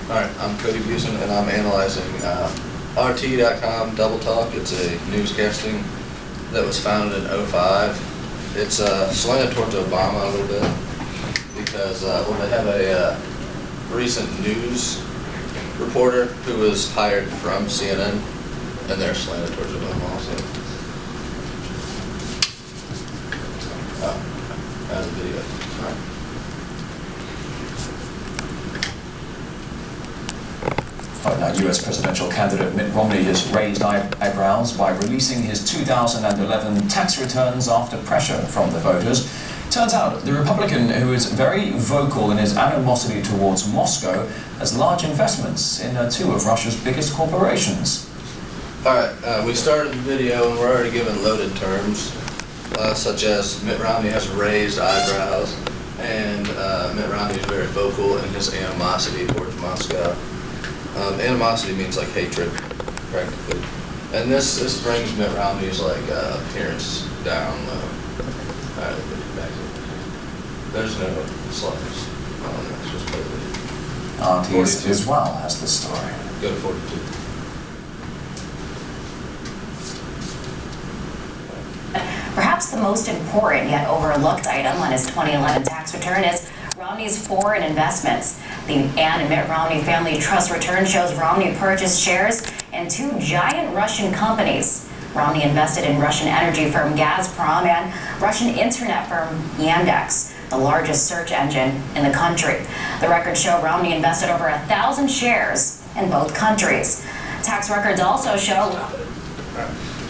Alright, I'm Cody Busson, and I'm analyzing RT.com Double Talk. It's a newscasting that was founded in '05. It's slanted towards Obama a little bit because they have a recent news reporter who was hired from CNN, and they're slanted towards Obama also. Oh, as a video. All right. Now, U.S. presidential candidate Mitt Romney has raised eyebrows by releasing his 2011 tax returns after pressure from the voters. Turns out the Republican, who is very vocal in his animosity towards Moscow, has large investments in two of Russia's biggest corporations. Alright, we started the video and we're already given loaded terms, such as Mitt Romney has raised eyebrows, and Mitt Romney is very vocal in his animosity towards Moscow. Animosity means like hatred, practically. And this brings Mitt Romney's appearance down low. Alright, there's no slides. It's just totally. RT as well has the story. Go to 42. Perhaps the most important yet overlooked item on his 2011 tax return is Romney's foreign investments. The Ann and Mitt Romney Family Trust return shows Romney purchased shares in two giant Russian companies. Romney invested in Russian energy firm Gazprom and Russian internet firm Yandex, the largest search engine in the country. The records show Romney invested over 1,000 shares in both countries. Tax records also show...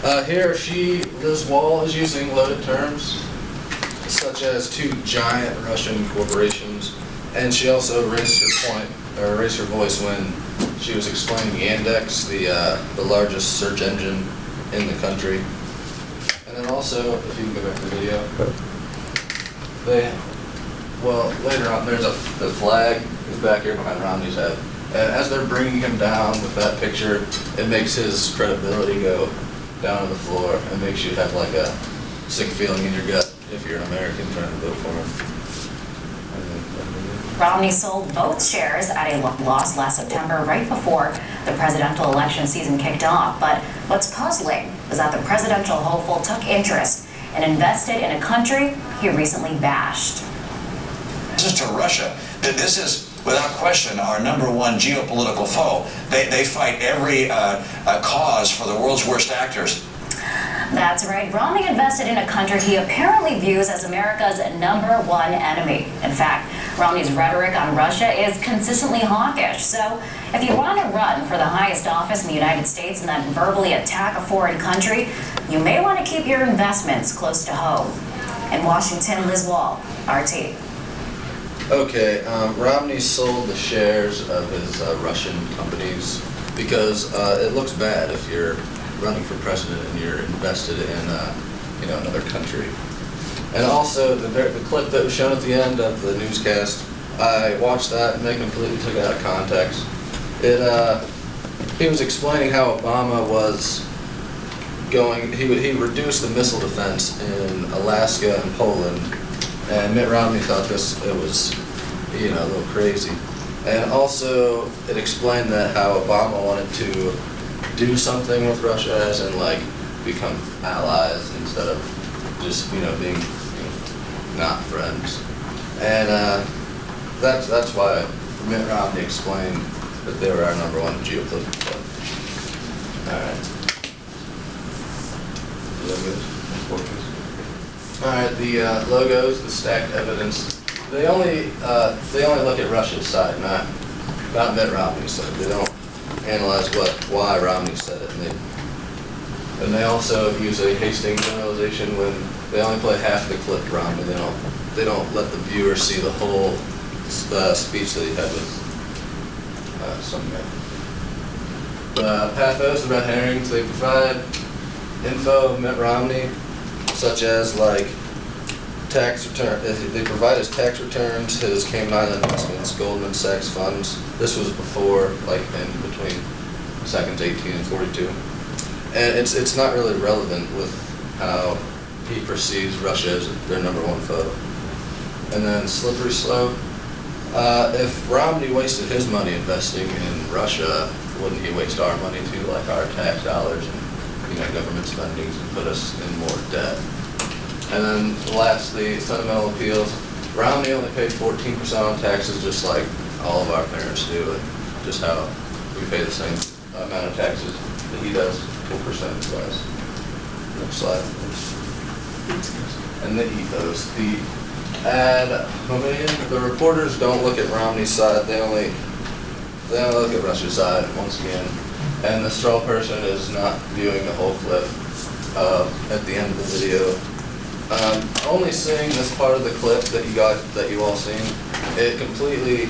This wall is using loaded terms, such as two giant Russian corporations, and she also raised her voice when she was explaining Yandex, the largest search engine in the country. And then also, if you can go back to the video, later on there's the flag is back here behind Romney's head, and as they're bringing him down with that picture, it makes his credibility go down to the floor and makes you have like a sick feeling in your gut if you're an American trying to vote for him. Romney sold both shares at a loss last September, right before the presidential election season kicked off. But what's puzzling is that the presidential hopeful took interest and invested in a country he recently bashed. This is to Russia. This is, without question, our number one geopolitical foe. They fight every cause for the world's worst actors. That's right. Romney invested in a country he apparently views as America's number one enemy. In fact, Romney's rhetoric on Russia is consistently hawkish. So if you want to run for the highest office in the United States and then verbally attack a foreign country, you may want to keep your investments close to home. In Washington, Liz Wall, RT. Okay, Romney sold the shares of his Russian companies because it looks bad if you're running for president and you're invested in another country. And also the clip that was shown at the end of the newscast, I watched that and they completely took it out of context. He was explaining how Obama was he reduced the missile defense in Alaska and Poland, and Mitt Romney thought it was a little crazy. And also it explained that how Obama wanted to do something with Russia, as in become allies instead of just being not friends. And that's why Mitt Romney explained that they were our number one geopolitical foe. All right. All right. The logos, the stacked evidence. They only look at Russia's side, not Mitt Romney's side. They don't analyze why Romney said it, and they also use a hasting generalization when they only play half the clip Romney. They don't let the viewer see the whole speech that he had with some guy. Pathos, the red herrings, they provide info of Mitt Romney, such as tax return. They provide his tax returns, his Cayman Island investments, Goldman Sachs funds. This was before, in between seconds 18 and 42. And it's not really relevant with how he perceives Russia as their number one foe. And then slippery slope. If Romney wasted his money investing in Russia, wouldn't he waste our money too, like our tax dollars and, government spending and put us in more debt? And then lastly, sentimental appeals. Romney only paid 14% on taxes, just like all of our parents do, and just how we pay the same amount of taxes that he does, 4% less. Next slide, please. And the ethos. The ad hominem. The reporters don't look at Romney's side, they only look at Russia's side once again. And the straw person is not viewing the whole clip at the end of the video. Only seeing this part of the clip that you all seen, it completely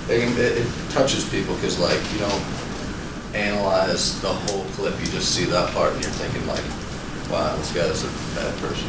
it touches people, because like you don't analyze the whole clip, you just see that part and you're thinking like, wow, this guy is a bad person.